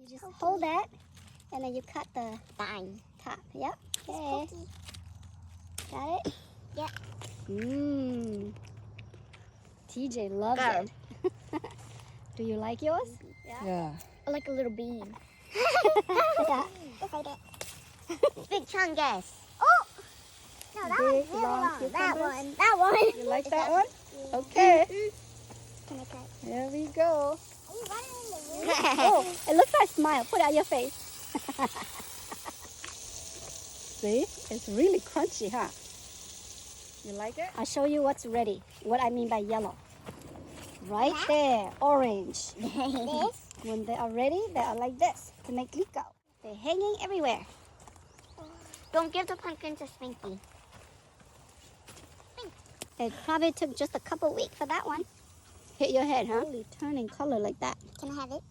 You just hold that, and then you cut the top. Yep. Okay. Got it? Yep. TJ loves it. Do you like yours? Yeah. I like a little bean. Yeah. Just like it. Big chunk, yes. No, that Big, one's really long long. That cucumbers. one. That one. You like that one? Okay. Can I cut? There we go. Are you running in the room? Oh, it looks like a smile. Put it on your face. See? It's really crunchy, huh? You like it? I'll show you what's ready. What I mean by yellow. Right there, orange. This? When they are ready, they are like this to make liko. They're hanging everywhere. Don't give the pumpkin to Spanky. It probably took just a couple weeks for that one. Hit your head, huh? Really turning color like that. Can I have it?